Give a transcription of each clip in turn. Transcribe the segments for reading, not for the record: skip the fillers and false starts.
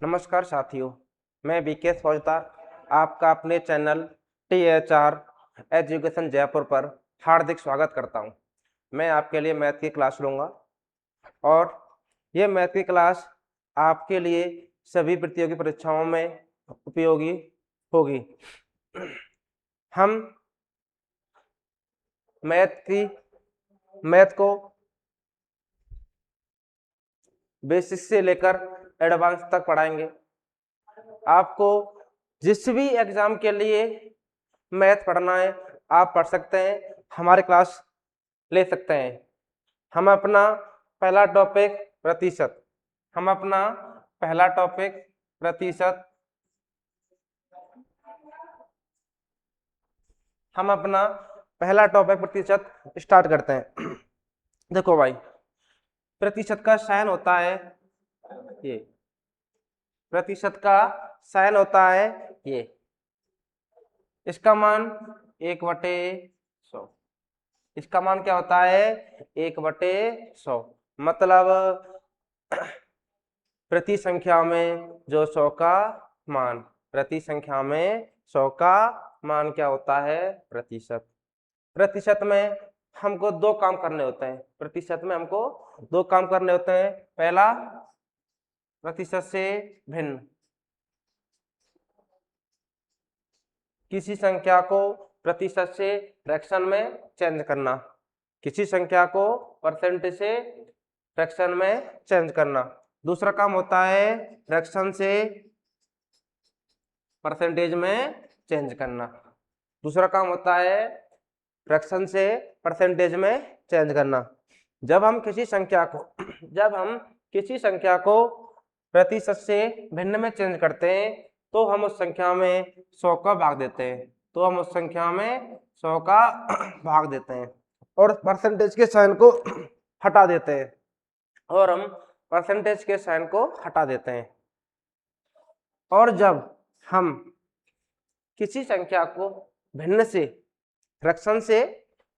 नमस्कार साथियों, मैं विकेश फौजदार आपका अपने चैनल THR एजुकेशन जयपुर पर हार्दिक स्वागत करता हूं। मैं आपके लिए मैथ की क्लास लूँगा और ये मैथ की क्लास आपके लिए सभी प्रतियोगी परीक्षाओं में उपयोगी होगी। हम मैथ को बेसिक से लेकर एडवांस तक पढ़ाएंगे। आपको जिस भी एग्जाम के लिए मैथ पढ़ना है आप पढ़ सकते हैं, हमारे क्लास ले सकते हैं। हम अपना पहला टॉपिक प्रतिशत स्टार्ट करते हैं। देखो भाई, प्रतिशत का साइन होता है ये, प्रतिशत का साइन होता है ये, इसका मान 1/100। इसका मान क्या होता है? 1/100। मतलब प्रति संख्या में जो 100 का मान, प्रति संख्या में 100 का मान क्या होता है? प्रतिशत। प्रतिशत में हमको दो काम करने होते हैं। प्रतिशत में हमको दो काम करने होते हैं। पहला, प्रतिशत से भिन्न, किसी संख्या को प्रतिशत से फ्रैक्शन में चेंज करना, किसी संख्या को परसेंटेज से फ्रैक्शन में चेंज करना। दूसरा काम होता है फ्रैक्शन से परसेंटेज में चेंज करना। दूसरा काम होता है फ्रैक्शन से परसेंटेज में चेंज करना। जब हम किसी संख्या को प्रतिशत से भिन्न में चेंज करते हैं तो हम उस संख्या में 100 का भाग देते हैं, और परसेंटेज के साइन को हटा देते हैं। और जब हम किसी संख्या को भिन्न से फ्रैक्शन से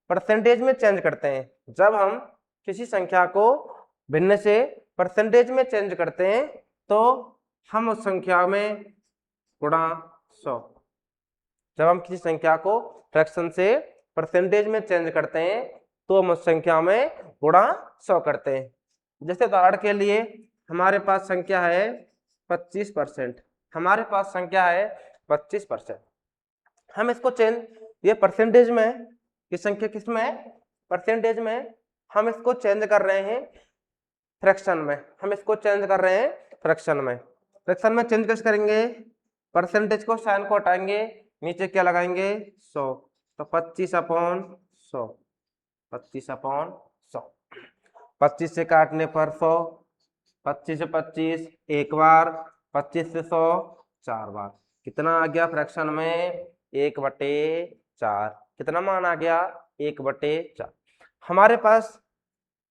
परसेंटेज में चेंज करते हैं, तो हम उस संख्या में गुणा 100। जब हम किसी संख्या को फ्रैक्शन से परसेंटेज में चेंज करते हैं तो हम उस संख्या में गुणा 100 करते हैं। जैसे उदाहरण के लिए हमारे पास संख्या है 25%। हम इसको ये परसेंटेज में, ये संख्या किसमें? परसेंटेज में। हम इसको चेंज कर रहे हैं फ्रैक्शन में। फ्रैक्शन में चेंज कैसे करेंगे? परसेंटेज को, साइन को हटाएंगे, नीचे क्या लगाएंगे? 100। तो 25/100, 25 से काटने पर 100, 25 से 25 एक बार, 25 से 100 4 बार। कितना आ गया फ्रैक्शन में? 1/4। कितना मान आ गया? 1/4। हमारे पास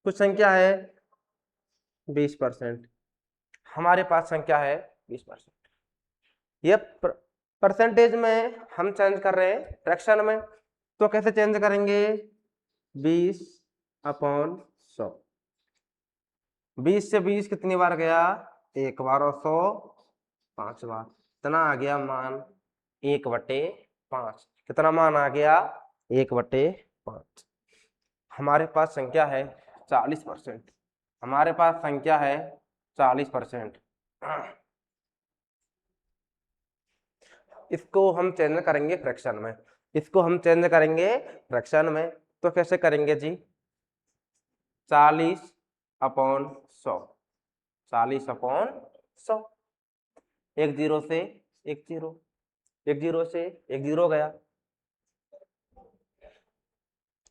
कुछ संख्या है 20%। ये परसेंटेज में हम चेंज कर रहे हैं फ्रैक्शन में, तो कैसे चेंज करेंगे? 20/100। 20 से 20 कितनी बार गया? एक बार, और 100 5 बार। कितना आ गया मान? 1/5। कितना मान आ गया? 1/5। हमारे पास संख्या है 40%। इसको हम चेंज करेंगे फ्रैक्शन में। तो कैसे करेंगे जी? 40/100। 40/100। एक जीरो से एक जीरो गया।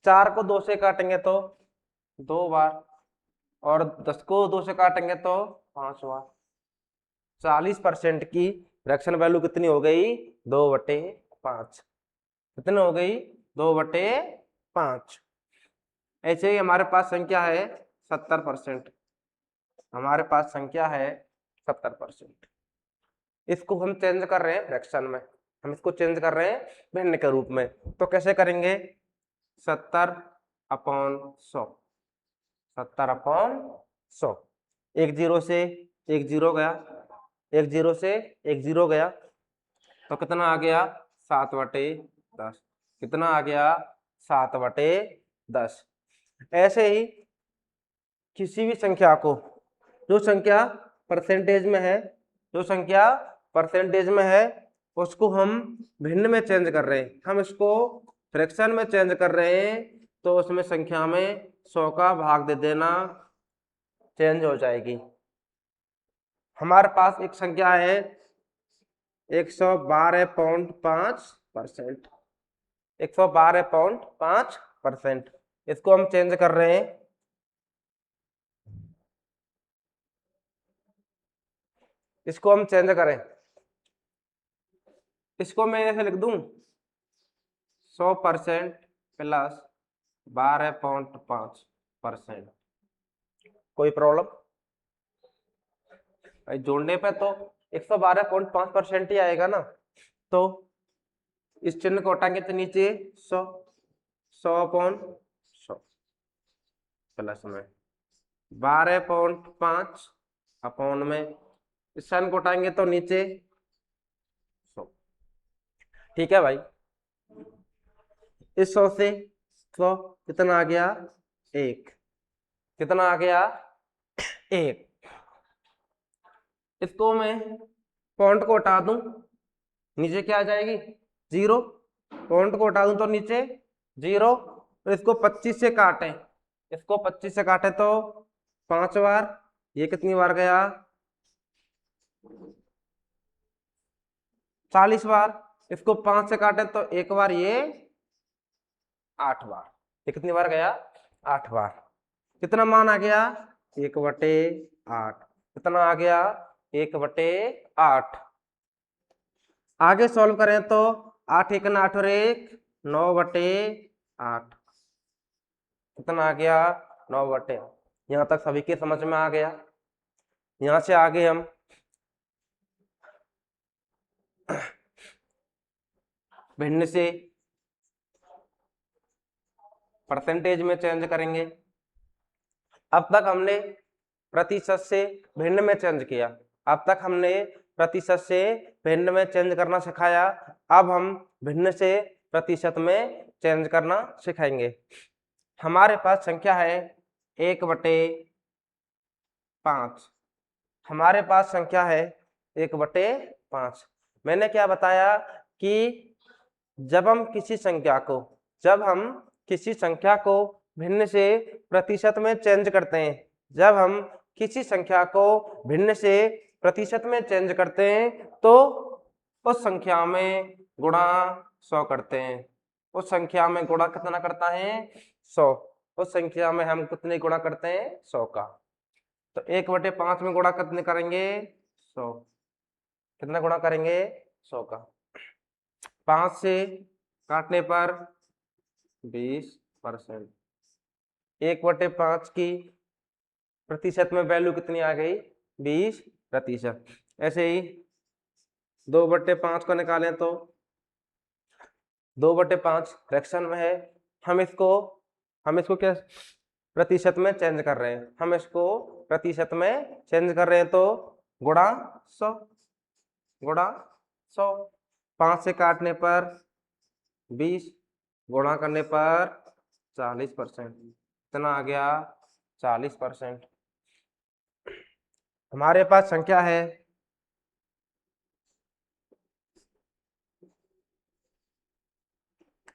4 को 2 से काटेंगे तो 2 बार, और 10 को 2 से काटेंगे तो 5 बार। 40% की फ्रैक्शन वैल्यू कितनी हो गई? 2/5। कितनी हो गई? 2/5। ऐसे ही हमारे पास संख्या है 70%। इसको हम चेंज कर रहे हैं फ्रैक्शन में, भिन्न के रूप में। तो कैसे करेंगे? 70/100। एक जीरो से एक जीरो गया, एक जीरो से एक जीरो गया तो कितना आ गया 7/10। कितना आ गया 7/10। ऐसे ही किसी भी संख्या को, जो संख्या परसेंटेज में है, जो संख्या परसेंटेज में है उसको हम भिन्न में चेंज कर रहे हैं, हम इसको फ्रैक्शन में चेंज कर रहे हैं, तो उसमें संख्या में 100 का भाग दे देना, चेंज हो जाएगी। हमारे पास एक संख्या है 112.5%, 112.5%। इसको हम चेंज कर रहे हैं, इसको हम चेंज करें, इसको मैं ऐसे लिख दूं 100% प्लस 12.5%। कोई प्रॉब्लम? भाई जोड़ने पे तो 112.5% ही आएगा ना, तो इस चिन्ह को हटाएंगे तो नीचे 100 प्लस में 12.5 अपॉन में, इस साइन को हटाएंगे तो नीचे 100। ठीक है भाई, इस 100 से 100 कितना आ गया 1, कितना आ गया 1। इसको मैं पॉइंट को हटा दूं, नीचे क्या आ जाएगी 0, पॉइंट को हटा दूं तो नीचे 0। तो इसको 25 से काटें, इसको 25 से काटे तो 5 बार, ये कितनी बार गया 40 बार। इसको 5 से काटे तो एक बार, ये 8 बार, ये कितनी बार गया 8 बार। कितना मान आ गया 1/8। कितना आ गया 1/8। आगे सॉल्व करें तो 8 1 8 और 1 9/8। कितना आ गया 9/8। यहाँ तक सभी के समझ में आ गया। यहाँ से आगे हम भिन्न से परसेंटेज में चेंज करेंगे। अब तक हमने प्रतिशत से भिन्न में चेंज किया, अब तक हमने प्रतिशत से भिन्न में चेंज करना सिखाया। अब हम भिन्न से प्रतिशत में चेंज करना सिखाएंगे। हमारे पास संख्या है 1/5। हमारे पास संख्या है 1/5। मैंने क्या बताया कि जब हम किसी संख्या को भिन्न से प्रतिशत में चेंज करते हैं, जब हम किसी संख्या को भिन्न से प्रतिशत में चेंज करते हैं तो उस संख्या में गुणा 100 करते हैं। उस संख्या में गुणा कितना करता है 100। उस संख्या में हम कितने गुणा करते हैं 100 का। तो 1/5 में गुणा कितने करेंगे 100। कितना गुणा करेंगे 100 का। 5 से काटने पर 20%। 1/5 की प्रतिशत में वैल्यू कितनी आ गई 20%। ऐसे ही 2/5 को निकालें तो 2/5 फ्रैक्शन में है, हम इसको क्या प्रतिशत में चेंज कर रहे हैं, हम इसको प्रतिशत में चेंज कर रहे हैं तो गुणा 100, गुणा 100। 5 से काटने पर 20, गुणा करने पर 40%। कितना आ गया 40%। हमारे पास संख्या है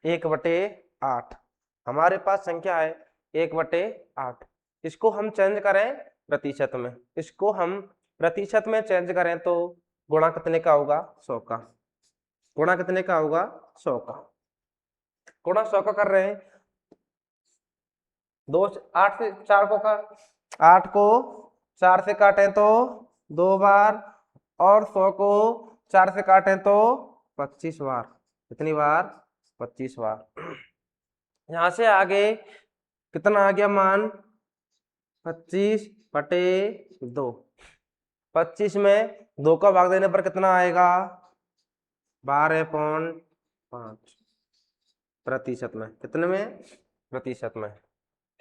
1/8। हमारे पास संख्या है 1/8। इसको हम चेंज करें प्रतिशत में, इसको हम प्रतिशत में चेंज करें तो गुणा कितने का होगा 100 का। गुणा कितने का होगा 100 का। गुणा 100 का कर रहे हैं। 8 से 4 को 8 को 4 से काटें तो 2 बार, और 100 को 4 से काटें तो 25 बार। कितनी बार 25 बार। यहां से आगे कितना आ गया मान 25/2। 25 में 2 का भाग देने पर कितना आएगा 12.5 प्रतिशत में। कितने में प्रतिशत में।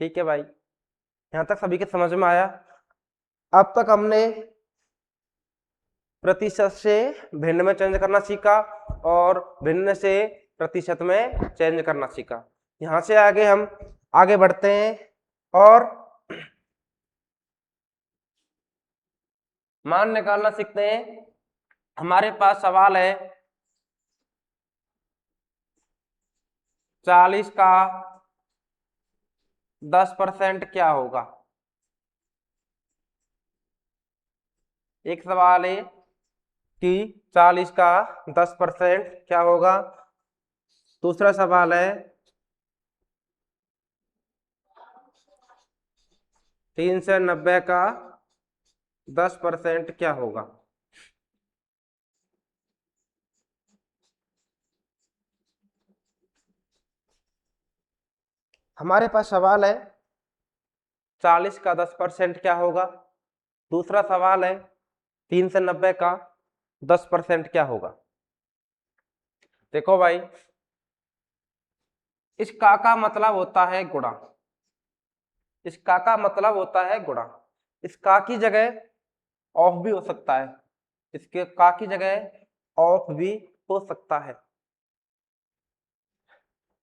ठीक है भाई, यहां तक सभी के समझ में आया। अब तक हमने प्रतिशत से भिन्न में चेंज करना सीखा और भिन्न से प्रतिशत में चेंज करना सीखा। यहाँ से आगे हम आगे बढ़ते हैं और मान निकालना सीखते हैं। हमारे पास सवाल है 40 का 10% क्या होगा। एक सवाल है कि 40 का 10% क्या होगा। दूसरा सवाल है 390 का 10% क्या होगा। हमारे पास सवाल है 40 का 10% क्या होगा। दूसरा सवाल है 390 का 10% क्या होगा। देखो भाई, इस का मतलब होता है गुणा। इस का मतलब होता है गुणा। इस का की जगह ऑफ भी हो सकता है। इसके का की जगह ऑफ भी हो सकता है।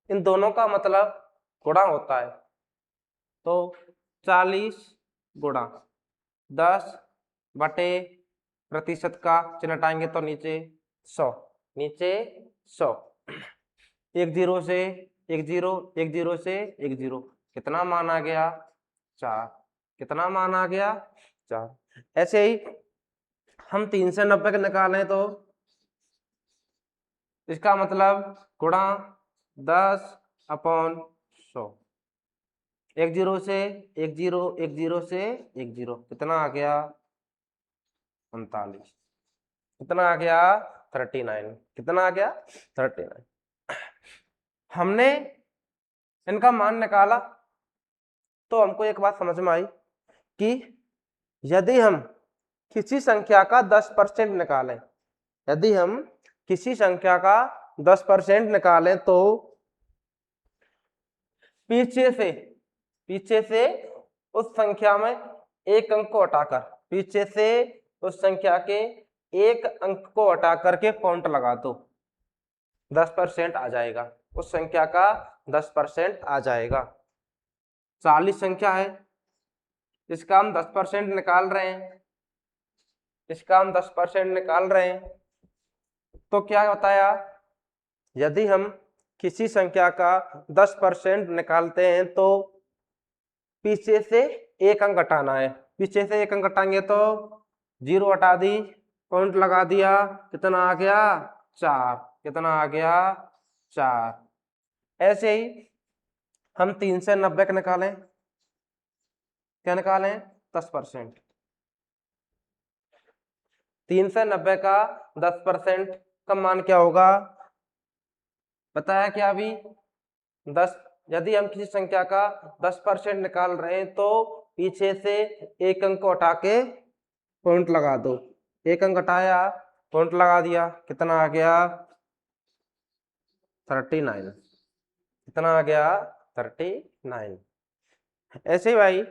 इन दोनों का मतलब गुणा होता है। तो 40 गुणा 10 बटे प्रतिशत का चिन्ह हटाएंगे तो नीचे 100, नीचे 100। एक जीरो से एक जीरो, एक जीरो से एक जीरो, कितना मान आ गया 4। कितना मान आ गया 4। ऐसे ही हम 390 के निकालें तो इसका मतलब गुणा 10/100। एक जीरो से एक जीरो, एक जीरो से एक जीरो, कितना आ गया 39। कितना आ गया 39। कितना आ गया 39। हमने इनका मान निकाला तो हमको एक बात समझ में आई कि यदि हम किसी संख्या का 10% निकालें, यदि हम किसी संख्या का 10% निकालें तो पीछे से उस संख्या में एक अंक को हटाकर, पीछे से उस संख्या के एक अंक को हटा करके पॉइंट लगा दो, 10% आ जाएगा। उस संख्या का 10% आ जाएगा। 40 संख्या है, इसका हम 10% निकाल रहे हैं, इसका हम 10% निकाल रहे हैं। तो क्या बताया, यदि हम किसी संख्या का 10% निकालते हैं तो पीछे से एक अंक घटाना है। पीछे से एक अंक घटाएंगे तो 0 हटा दी, पॉइंट लगा दिया, कितना आ गया 4। कितना आ गया 4। ऐसे ही हम 390 का निकालें, क्या निकालें 10%। 390 का 10% का मान क्या होगा बताया क्या अभी 10। यदि हम किसी संख्या का 10% निकाल रहे हैं तो पीछे से एक अंक को हटा के पॉइंट लगा दो। एक अंक हटाया, पॉइंट लगा दिया, कितना आ गया 39। कितना आ गया 39। ऐसे ही भाई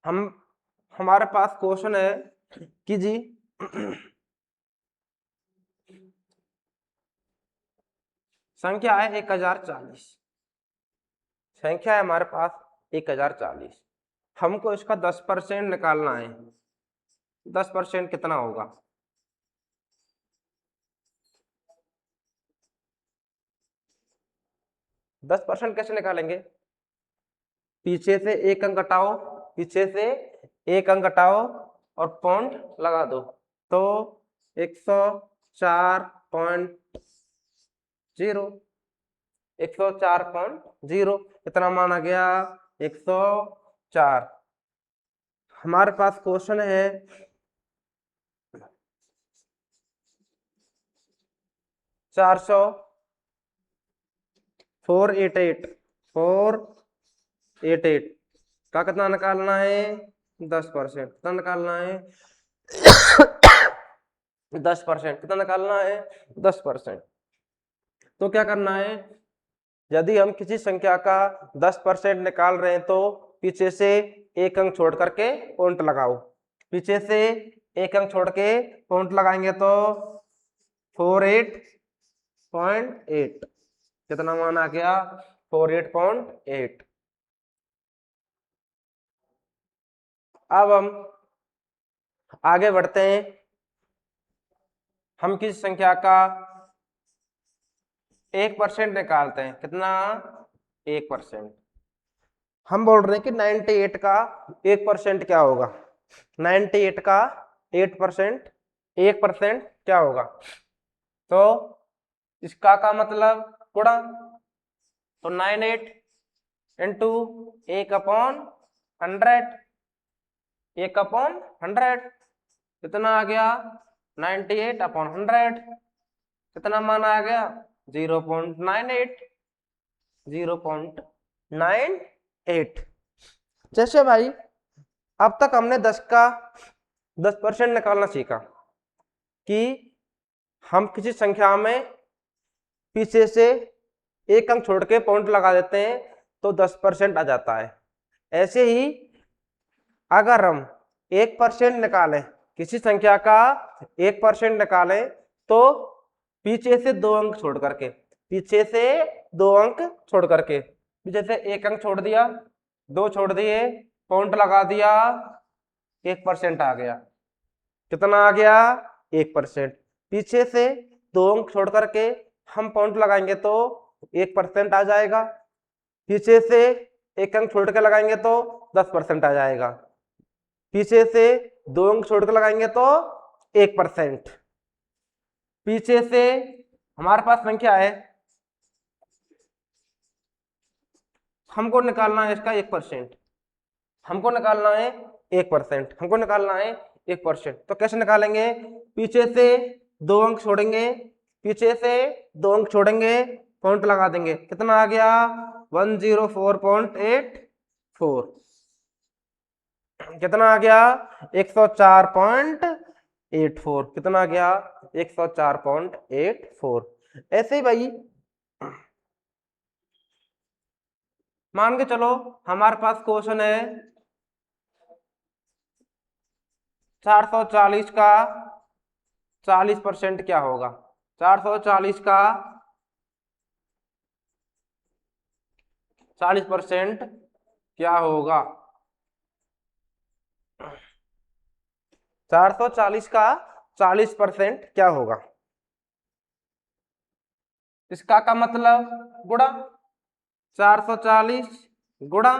हमारे पास क्वेश्चन है कि जी संख्या है 1040। संख्या है हमारे पास 1040। हमको इसका 10% निकालना है। 10% कितना होगा 10% कैसे निकालेंगे, पीछे से एक अंक घटाओ, पीछे से एक अंक घटाओ और पॉइंट लगा दो तो 104.0, 104.0 कितना मान आ गया 104। हमारे पास क्वेश्चन है 488 का कितना निकालना है 10%। कितना निकालना है 10%। कितना निकालना है 10%। तो क्या करना है यदि हम किसी संख्या का 10% निकाल रहे हैं तो पीछे से एक अंक छोड़ करके पॉइंट लगाओ। पीछे से एक अंक छोड़ के पॉइंट लगाएंगे तो 48.8 कितना मान आ गया 48.8। अब हम आगे बढ़ते हैं। हम किसी संख्या का 1% निकालते हैं। कितना 1%। हम बोल रहे हैं कि 98 का 1% क्या होगा। 98 का 8% 1% क्या होगा। तो इसका का मतलब गुणा, तो 98 इंटू 1/100, 1/100 कितना आ गया 98/100 कितना मान आ गया 0.98 0.98। जैसे भाई अब तक हमने 10 का 10% निकालना सीखा कि हम किसी संख्या में पीछे से एक अंक छोड़ के पॉइंट लगा देते हैं तो 10% आ जाता है। ऐसे ही अगर हम 1% निकालें, किसी संख्या का 1% निकालें तो पीछे से 2 अंक छोड़ करके, पीछे से 2 अंक छोड़ करके, पीछे से 1 अंक छोड़ दिया, 2 छोड़ दिए, पॉइंट लगा दिया, 1% आ गया। कितना आ गया 1%। पीछे से 2 अंक छोड़ करके हम पॉइंट लगाएंगे तो 1% आ जाएगा। पीछे से 1 अंक छोड़ के लगाएंगे तो 10% आ जाएगा। पीछे से 2 अंक छोड़ के लगाएंगे तो 1%। पीछे से हमारे पास संख्या है, हमको निकालना है इसका 1%, हमको निकालना है 1%, हमको निकालना है 1%। तो कैसे निकालेंगे, पीछे से 2 अंक छोड़ेंगे, पीछे से 2 अंक छोड़ेंगे, पॉइंट लगा देंगे। कितना आ गया 104.84। कितना आ गया 104.84। कितना आ गया 104.84। ऐसे ही भाई मान के चलो हमारे पास क्वेश्चन है 440 का 40% क्या होगा। 440 का 40% क्या होगा। 440 का 40% क्या होगा। इसका का मतलब गुणा 440 गुणा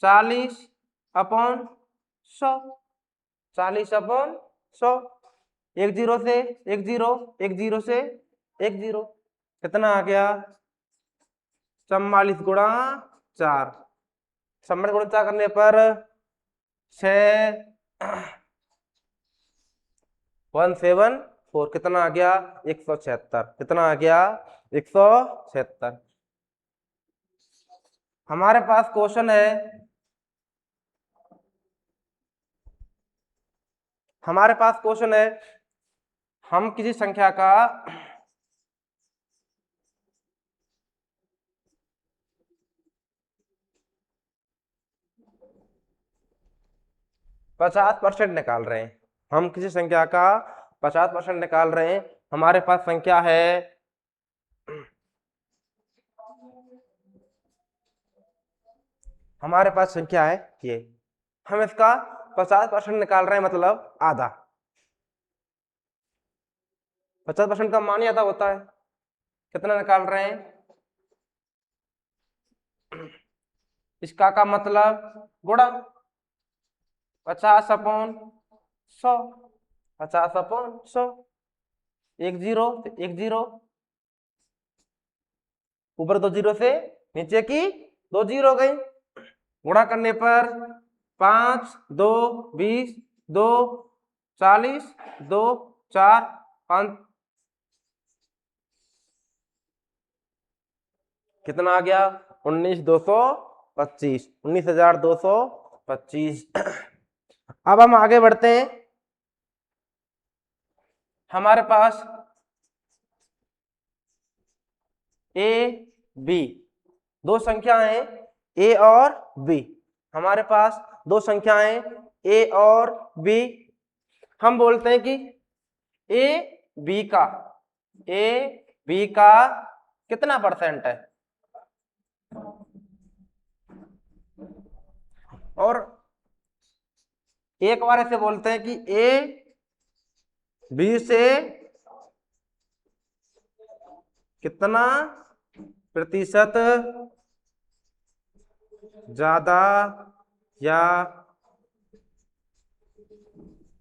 40/100, 40/100, एक जीरो से एक जीरो, एक जीरो से एक जीरो, कितना आ गया 44 गुणा 4, 44 गुणा 4 करने पर 6174, कितना आ गया 176। कितना आ गया 176। हमारे पास क्वेश्चन है, हमारे पास क्वेश्चन है हम किसी संख्या का 50% निकाल रहे हैं। हम किसी संख्या का 50% निकाल रहे हैं। हमारे पास संख्या है हमारे पास संख्या है ये, हम इसका 50% निकाल रहे हैं मतलब आधा। 50% का मान ही आधा होता है। कितना निकाल रहे हैं, इसका का मतलब गुणा 50/100, 50/100, एक जीरो एक जीरो, ऊपर 2 जीरो से नीचे की 2 जीरो गई, गुणा करने पर 5 2 20 2 40 2 4 5, कितना आ गया 19,225, 19,225। अब हम आगे बढ़ते हैं। हमारे पास ए बी, दो संख्याएं ए और बी, हमारे पास दो संख्याएं ए और बी। हम बोलते हैं कि ए बी का कितना परसेंट है, और एक बार ऐसे बोलते हैं कि ए बी से कितना प्रतिशत ज्यादा या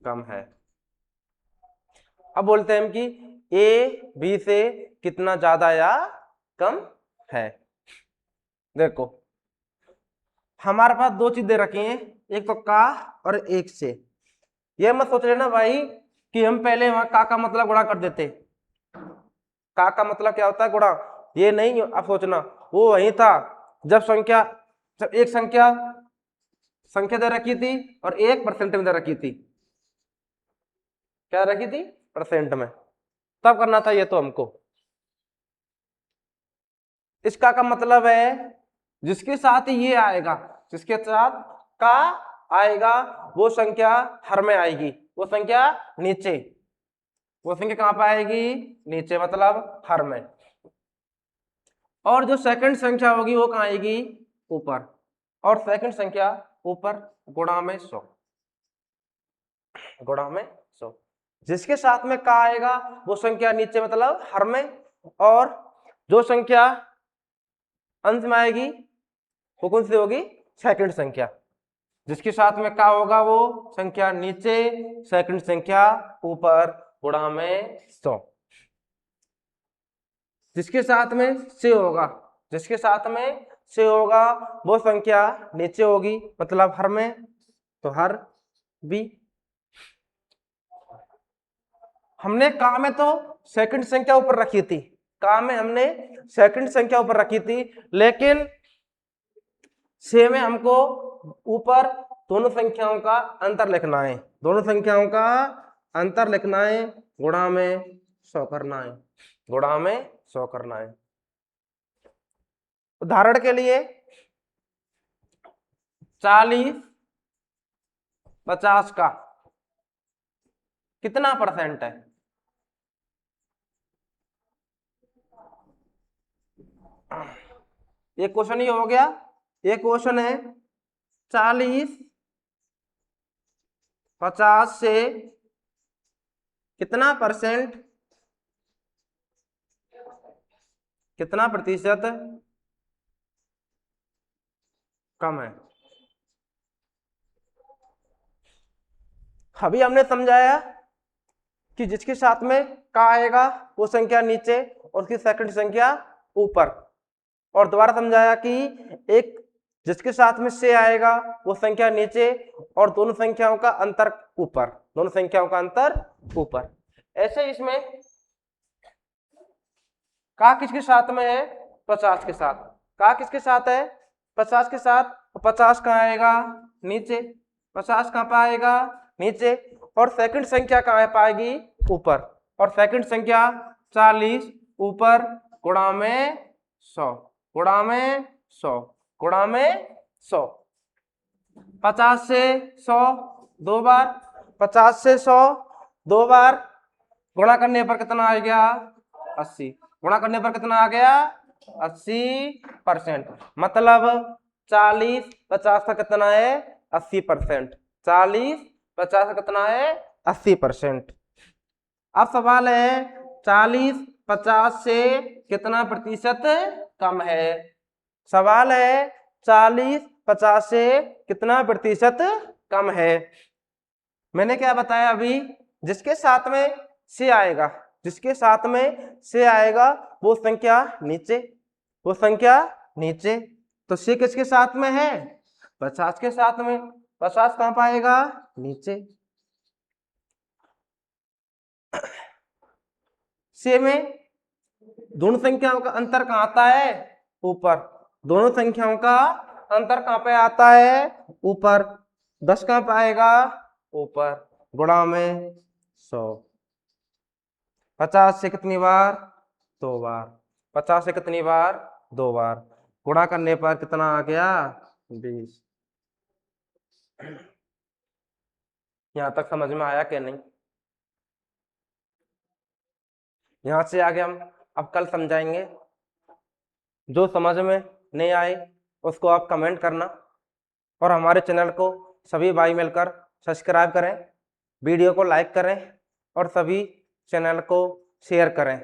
कम है। अब बोलते हैं हम कि ए बी से कितना ज्यादा या कम है। देखो हमारे पास दो चीजें रखी हैं, एक तो का और एक से। ये मत सोच लेना भाई कि हम पहले वहां का मतलब गुणा कर देते, का मतलब क्या होता है गुणा, ये नहीं अब सोचना। वो वही था जब एक संख्या दे रखी थी और एक परसेंट में दे रखी थी, क्या रखी थी, परसेंट में, तब करना था ये तो हमको। इसका का मतलब है जिसके साथ ये आएगा, जिसके साथ का आएगा वो संख्या हर में आएगी, वो संख्या नीचे, वो संख्या कहां पर आएगी, नीचे मतलब हर में। और जो सेकंड संख्या होगी वो कहां आएगी, ऊपर, और सेकंड संख्या ऊपर गुणा में 100, गुणा में 100। जिसके साथ में का आएगा वो संख्या नीचे मतलब हर में, और जो संख्या अंश में आएगी वो कौन सी होगी, सेकंड संख्या। जिसके साथ में का होगा वो संख्या नीचे, सेकंड संख्या ऊपर, गुणा में 100। जिसके साथ में से होगा, जिसके साथ में से होगा वो संख्या नीचे होगी मतलब हर में, तो हर बी। हमने का में तो सेकंड संख्या ऊपर रखी थी, का में हमने सेकंड संख्या ऊपर रखी थी, लेकिन से में हमको ऊपर दोनों संख्याओं का अंतर लिखना है, दोनों संख्याओं का अंतर लिखना है, गुणा में 100 करना है, गुणा में 100 करना है। उदाहरण के लिए 40 50 का कितना परसेंट है, एक क्वेश्चन ये हो गया। एक क्वेश्चन है 40 50 से कितना परसेंट, कितना प्रतिशत कम है। अभी हमने समझाया कि जिसके साथ में का आएगा वो संख्या नीचे और उसकी सेकंड संख्या ऊपर, और दोबारा समझाया कि एक जिसके साथ में से आएगा वो संख्या नीचे और दोनों संख्याओं का अंतर ऊपर, दोनों संख्याओं का अंतर ऊपर। ऐसे इसमें का किसके साथ में है, 50 के साथ, का किसके साथ है, 50 के साथ, 50 कहाँ आएगा, नीचे, 50 कहाँ पाएगा, नीचे, और सेकंड संख्या कहाँ पाएगी, ऊपर, और सेकंड संख्या 40 ऊपर, गुणा में 100, गुणा में 100, गुणा में 100। 50 से 100 दो बार, 50 से 100 दो बार, गुणा करने पर कितना आ गया, 80, गुणा करने पर कितना आ गया, 80%, मतलब 40 50 का कितना है, 80%, 40 50 का कितना है, 80%। अब सवाल है 40 50 से कितना प्रतिशत कम है, सवाल है 40 50 से कितना प्रतिशत कम है। मैंने क्या बताया अभी, जिसके साथ में से आएगा, जिसके साथ में से आएगा वो संख्या नीचे, वो संख्या नीचे, तो से किसके साथ में है, 50 के साथ में, 50 कहां पाएगा, नीचे। से में दोनों संख्याओं का अंतर कहां आता है, ऊपर, दोनों संख्याओं का अंतर कहां पे आता है, ऊपर, 10 कहां पाएगा, ऊपर, गुणा में 100। 50 से कितनी बार, दो बार, 50 से कितनी बार, 2 बार गुणा करने पर कितना आ गया 20। यहाँ तक समझ में आया कि नहीं? यहाँ से आगे हम अब कल समझाएंगे। जो समझ में नहीं आए उसको आप कमेंट करना, और हमारे चैनल को सभी भाई मिलकर सब्सक्राइब करें, वीडियो को लाइक करें और सभी चैनल को शेयर करें,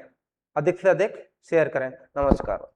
अधिक से अधिक शेयर करें। नमस्कार।